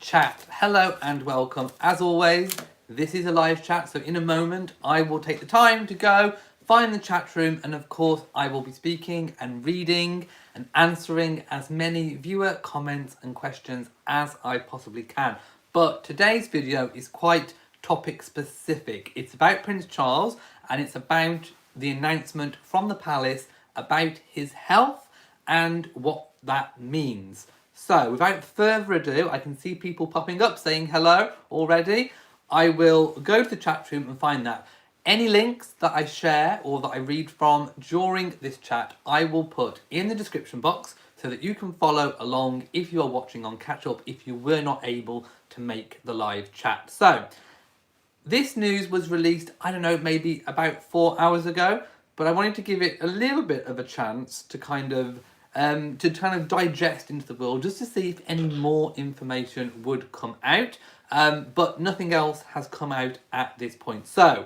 chat. Hello and welcome. As always, this is a live chat, so in a moment I will take the time to go find the chat room, and of course I will be speaking and reading and answering as many viewer comments and questions as I possibly can. But today's video is quite topic specific. It's about Prince Charles, and it's about the announcement from the palace about his health and what that means. So without further ado, I can see people popping up saying hello already. I will go to the chat room and find that. Any links that I share or that I read from during this chat, I will put in the description box so that you can follow along if you are watching on catch up if you were not able to make the live chat. So this news was released, I don't know, maybe about 4 hours ago, but I wanted to give it a little bit of a chance to kind of digest into the world, just to see if any more information would come out. But nothing else has come out at this point. So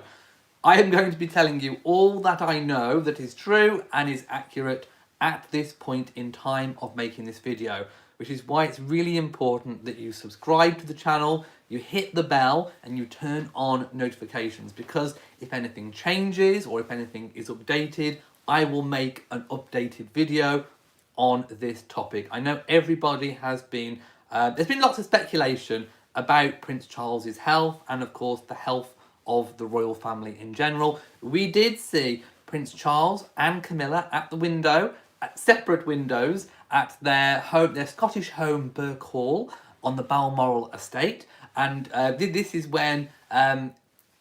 I am going to be telling you all that I know that is true and is accurate at this point in time of making this video, which is why it's really important that you subscribe to the channel, you hit the bell and you turn on notifications, because if anything changes or if anything is updated, I will make an updated video on this topic. I know everybody has been, there's been lots of speculation about Prince Charles's health and of course the health of the royal family in general. We did see Prince Charles and Camilla at the window, at separate windows, at their home, their Scottish home, Burke Hall, on the Balmoral estate, and this is when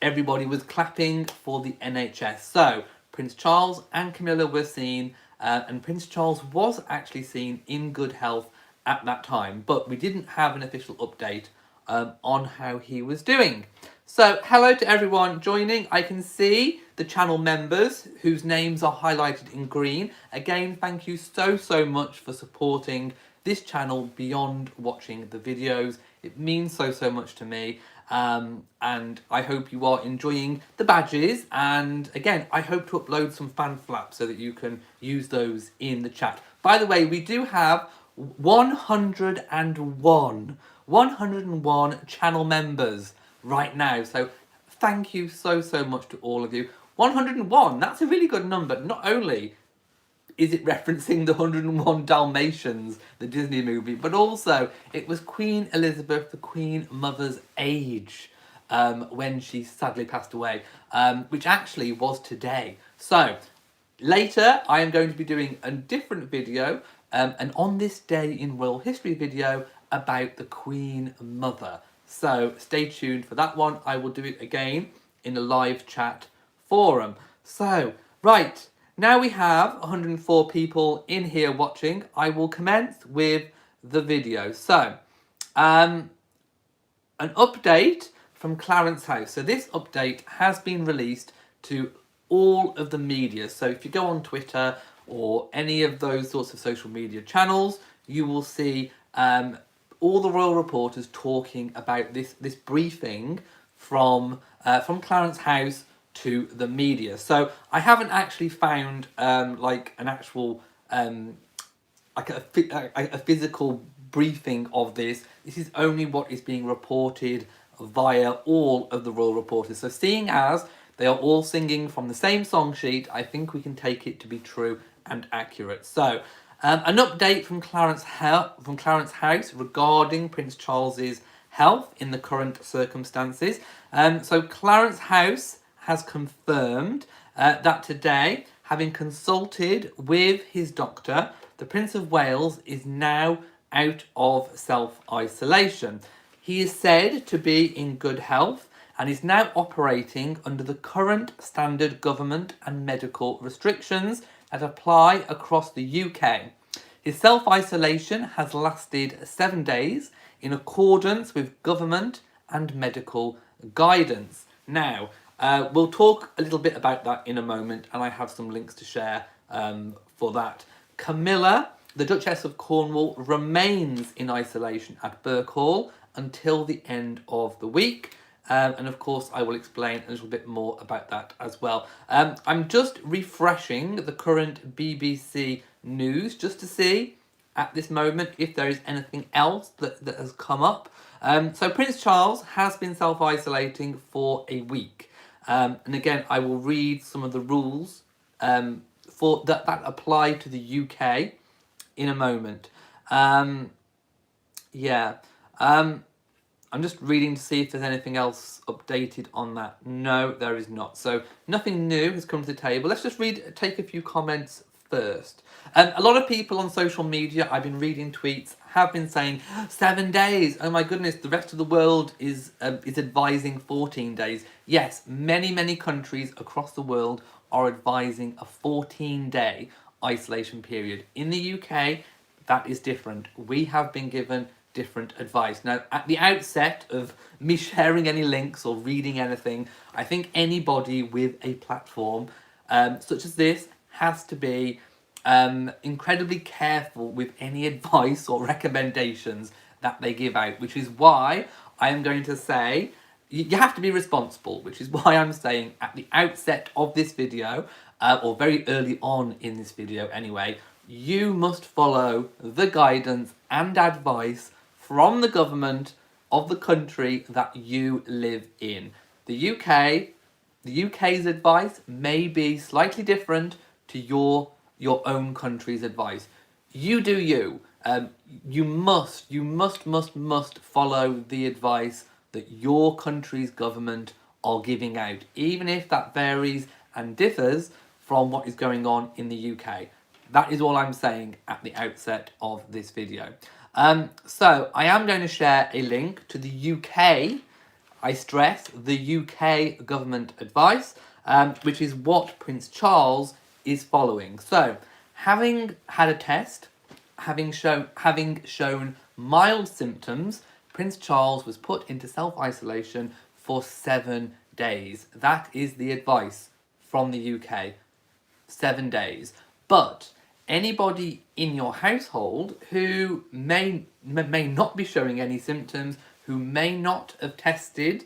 everybody was clapping for the NHS. So Prince Charles and Camilla were seen, and Prince Charles was actually seen in good health at that time, but we didn't have an official update on how he was doing. So hello to everyone joining. I can see the channel members whose names are highlighted in green. Again, thank you so much for supporting this channel beyond watching the videos. It means so much to me. And I hope you are enjoying the badges, and again I hope to upload some fan flaps so that you can use those in the chat. By the way, we do have 101 channel members right now, so thank you so much to all of you. 101, that's a really good number. Not only is it referencing the 101 Dalmatians, the Disney movie, but also it was Queen Elizabeth, the Queen Mother's age, when she sadly passed away, which actually was today. So later I am going to be doing a different video, an on this day in royal history video about the Queen Mother. So stay tuned for that one. I will do it again in a live chat forum. So, right. Now we have 104 people in here watching. I will commence with the video. So, an update from Clarence House. So this update has been released to all of the media. So if you go on Twitter or any of those sorts of social media channels, you will see all the royal reporters talking about this briefing from Clarence House to the media. So I haven't actually found like an actual like a physical briefing of this. This is only what is being reported via all of the royal reporters. So seeing as they are all singing from the same song sheet, I think we can take it to be true and accurate. So an update from Clarence House regarding Prince Charles's health in the current circumstances. So Clarence House has confirmed that today, having consulted with his doctor, the Prince of Wales is now out of self-isolation. He is said to be in good health and is now operating under the current standard government and medical restrictions that apply across the UK. His self-isolation has lasted 7 days in accordance with government and medical guidance. Now, we'll talk a little bit about that in a moment, and I have some links to share for that. Camilla, the Duchess of Cornwall, remains in isolation at Burke Hall until the end of the week. And of course, I will explain a little bit more about that as well. I'm just refreshing the current BBC news just to see at this moment if there is anything else that has come up. So Prince Charles has been self-isolating for a week. And again, I will read some of the rules for that apply to the UK in a moment. Yeah. I'm just reading to see if there's anything else updated on that. No, there is not. So nothing new has come to the table. Let's just take a few comments first. A lot of people on social media, I've been reading tweets, have been saying 7 days. Oh my goodness, the rest of the world is advising 14 days. Yes, many countries across the world are advising a 14-day isolation period. In the UK, that is different. We have been given different advice. Now, at the outset of me sharing any links or reading anything, I think anybody with a platform such as this has to be incredibly careful with any advice or recommendations that they give out, which is why I am going to say you have to be responsible, which is why I'm saying at the outset of this video, or very early on in this video anyway, you must follow the guidance and advice from the government of the country that you live in. The UK's advice may be slightly different to your own country's advice. You do you. You must follow the advice that your country's government are giving out, even if that varies and differs from what is going on in the UK. That is all I'm saying at the outset of this video. So I am going to share a link to the UK, I stress, the UK government advice, which is what Prince Charles is following. So, having had a test, having shown mild symptoms, Prince Charles was put into self-isolation for 7 days. That is the advice from the UK. 7 days. But anybody in your household who may not be showing any symptoms, who may not have tested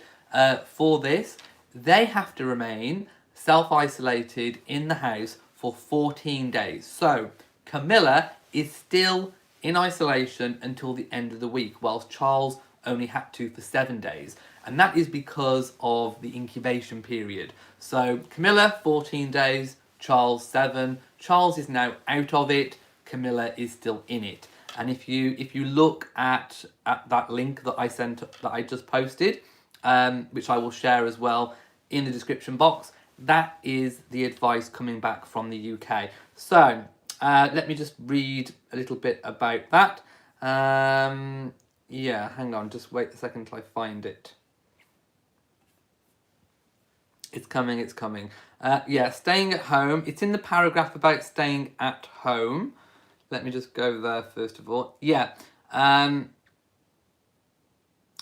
for this, they have to remain self-isolated in the house for 14 days. So Camilla is still in isolation until the end of the week, whilst Charles only had to for 7 days. And that is because of the incubation period. So Camilla, 14 days, Charles 7. Charles is now out of it. Camilla is still in it. And if you look at that link that I sent, that I just posted, which I will share as well in the description box, that is the advice coming back from the UK. So let me just read a little bit about that. Yeah, hang on, just wait a second till I find it. It's coming. Yeah, staying at home. It's in the paragraph about staying at home. Let me just go there first of all. Yeah.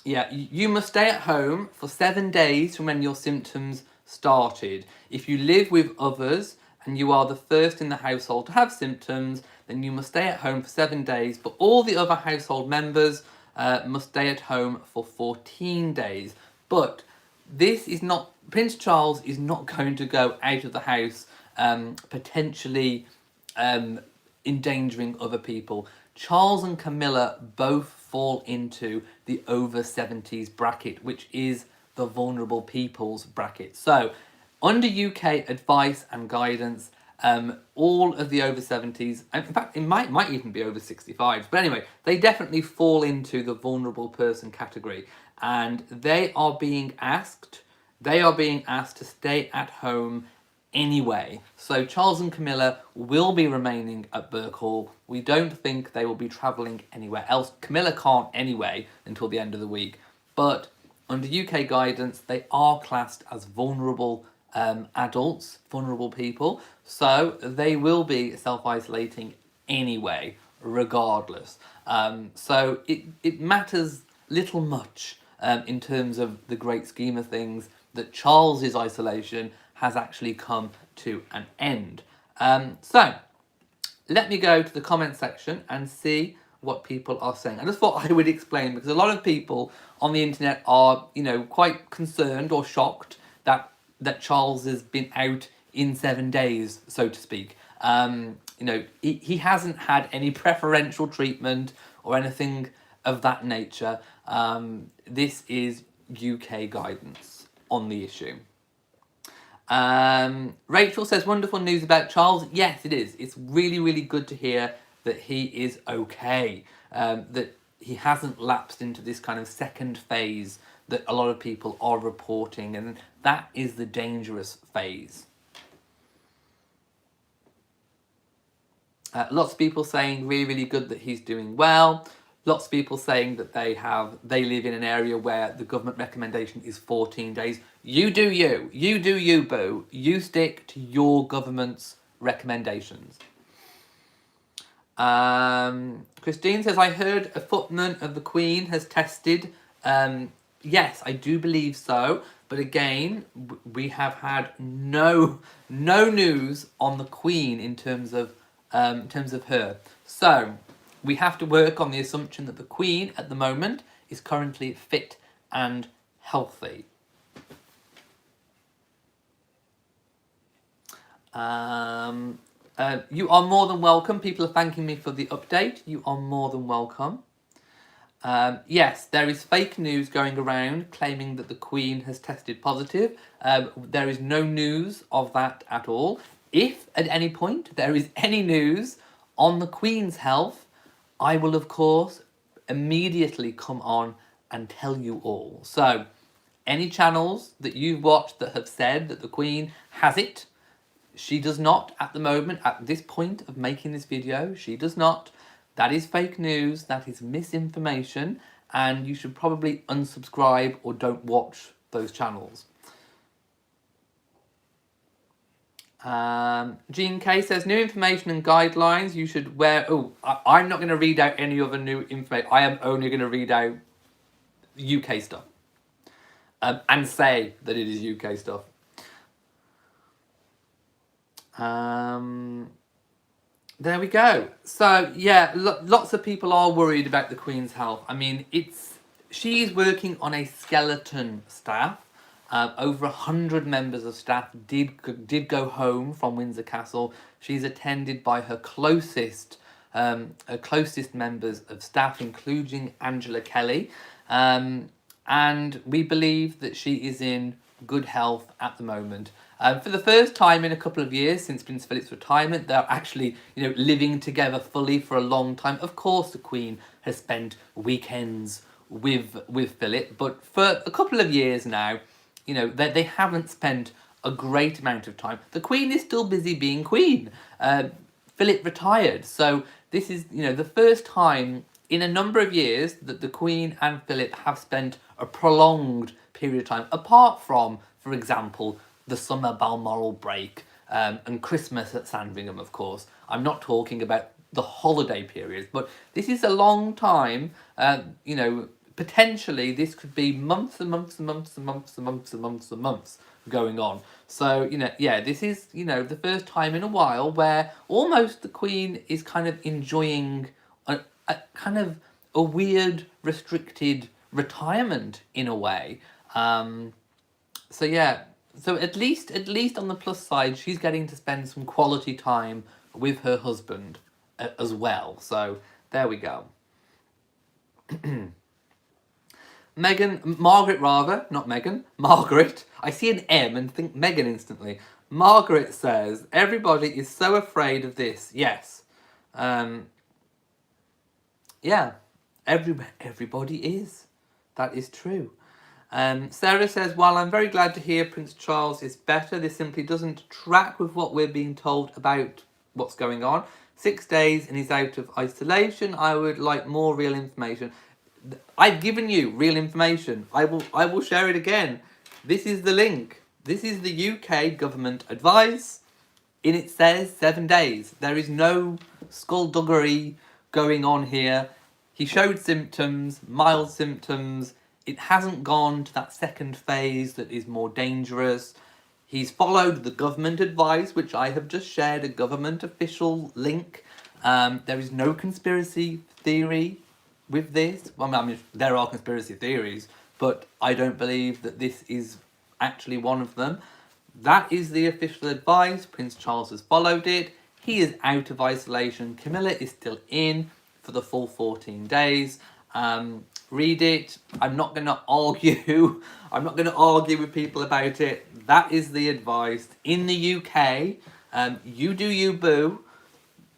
Yeah, you must stay at home for 7 days from when your symptoms started. If you live with others and you are the first in the household to have symptoms, then you must stay at home for 7 days, but all the other household members must stay at home for 14 days. But this is not, Prince Charles is not going to go out of the house potentially endangering other people. Charles and Camilla both fall into the over 70s bracket, which is the vulnerable people's bracket. So under UK advice and guidance, all of the over 70s, in fact, it might even be over 65s, but anyway, they definitely fall into the vulnerable person category, and they are being asked to stay at home anyway. So Charles and Camilla will be remaining at Birkhall. We don't think they will be travelling anywhere else. Camilla can't anyway until the end of the week, but under UK guidance, they are classed as vulnerable adults, vulnerable people, so they will be self-isolating anyway, regardless. So it matters little much in terms of the great scheme of things that Charles's isolation has actually come to an end. So let me go to the comment section and see what people are saying. I just thought I would explain, because a lot of people on the internet are, quite concerned or shocked that Charles has been out in 7 days, so to speak. he hasn't had any preferential treatment or anything of that nature. This is UK guidance on the issue. Rachel says, wonderful news about Charles. Yes, it is. It's really, really good to hear that he is okay, that he hasn't lapsed into this kind of second phase that a lot of people are reporting, and that is the dangerous phase. Lots of people saying really, really good that he's doing well. Lots of people saying that they live in an area where the government recommendation is 14 days. You do you. You do you, boo. You stick to your government's recommendations. Christine says, I heard a footman of the Queen has tested. Yes, I do believe so. But again, we have had no news on the Queen in terms of her. So we have to work on the assumption that the Queen at the moment is currently fit and healthy. You are more than welcome. People are thanking me for the update. You are more than welcome. Yes, there is fake news going around claiming that the Queen has tested positive. There is no news of that at all. If at any point there is any news on the Queen's health, I will of course immediately come on and tell you all. So any channels that you've watched that have said that the Queen has it, she does not at the moment, at this point of making this video, she does not. That is fake news, that is misinformation, and you should probably unsubscribe or don't watch those channels. Jean K says, new information and guidelines, you should wear... Oh, I'm not going to read out any other new information. I am only going to read out UK stuff. And say that it is UK stuff. There we go. So yeah, lots of people are worried about the Queen's health. I mean, she's working on a skeleton staff. Over 100 members of staff did go home from Windsor Castle. She's attended by her closest members of staff, including Angela Kelly. And we believe that she is in good health at the moment. For the first time in a couple of years since Prince Philip's retirement, they're actually, living together fully for a long time. Of course, the Queen has spent weekends with Philip, but for a couple of years now, they haven't spent a great amount of time. The Queen is still busy being Queen. Philip retired, so this is, the first time in a number of years that the Queen and Philip have spent a prolonged period of time, apart from, for example, the summer Balmoral break and Christmas at Sandringham, of course. I'm not talking about the holiday periods, but this is a long time. Potentially this could be months and months and months and months and months and months and months going on. So, this is, the first time in a while where almost the Queen is kind of enjoying a kind of a weird, restricted retirement in a way. So at least on the plus side, she's getting to spend some quality time with her husband as well. So there we go. Margaret, not Megan, Margaret. I see an M and think Megan instantly. Margaret says, everybody is so afraid of this. Yes. Yeah, everybody is. That is true. Sarah says, while I'm very glad to hear Prince Charles is better, this simply doesn't track with what we're being told about what's going on. 6 days and he's out of isolation. I would like more real information. I've given you real information. I will share it again. This is the link. This is the UK government advice. In it says 7 days. There is no skullduggery going on here. He showed symptoms, mild symptoms. It hasn't gone to that second phase that is more dangerous. He's followed the government advice, which I have just shared, a government official link. There is no conspiracy theory with this. Well, I mean, there are conspiracy theories, but I don't believe that this is actually one of them. That is the official advice. Prince Charles has followed it. He is out of isolation. Camilla is still in for the full 14 days. Read it. I'm not going to argue. I'm not going to argue with people about it. That is the advice. In the UK, you do you, boo.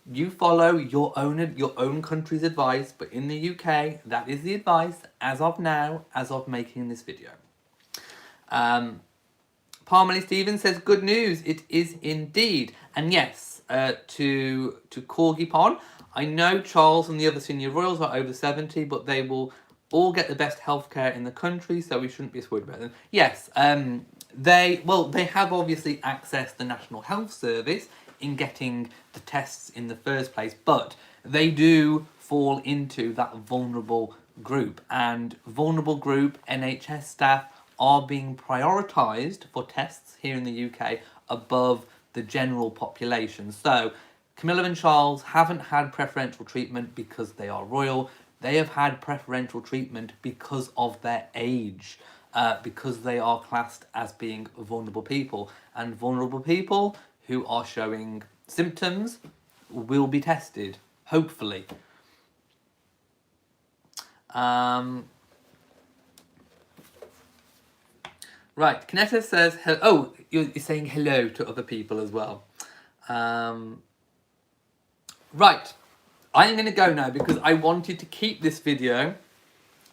You follow your own country's advice, but in the UK, that is the advice as of now, as of making this video. Parmalee Stevens says, good news, it is indeed. And yes, to Corgi Pond, I know Charles and the other senior royals are over 70, but they will all get the best healthcare in the country, so we shouldn't be worried about them. Yes, they have obviously accessed the National Health Service in getting the tests in the first place, but they do fall into that vulnerable group, and vulnerable group NHS staff are being prioritised for tests here in the UK above the general population. So Camilla and Charles haven't had preferential treatment because they are royal. They have had preferential treatment because of their age, because they are classed as being vulnerable people. And vulnerable people who are showing symptoms will be tested, hopefully. Right, Kaneta says, oh, you're saying hello to other people as well. Right, I'm going to go now because I wanted to keep this video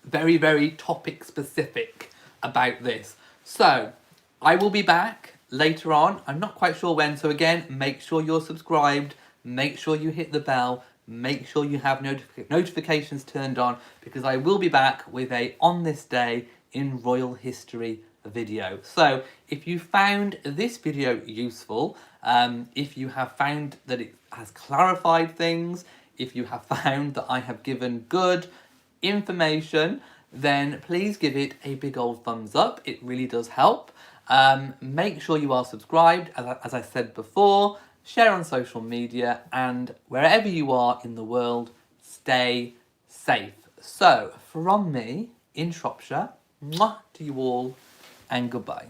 very, very topic specific about this. So, I will be back later on. I'm not quite sure when. So again, make sure you're subscribed. Make sure you hit the bell. Make sure you have notifications turned on, because I will be back with a On This Day in Royal History video. So if you found this video useful, if you have found that it has clarified things, if you have found that I have given good information, then please give it a big old thumbs up. It really does help. Make sure you are subscribed, as I said before, share on social media, and wherever you are in the world, stay safe. So, from me in Shropshire, mwah to you all, and goodbye.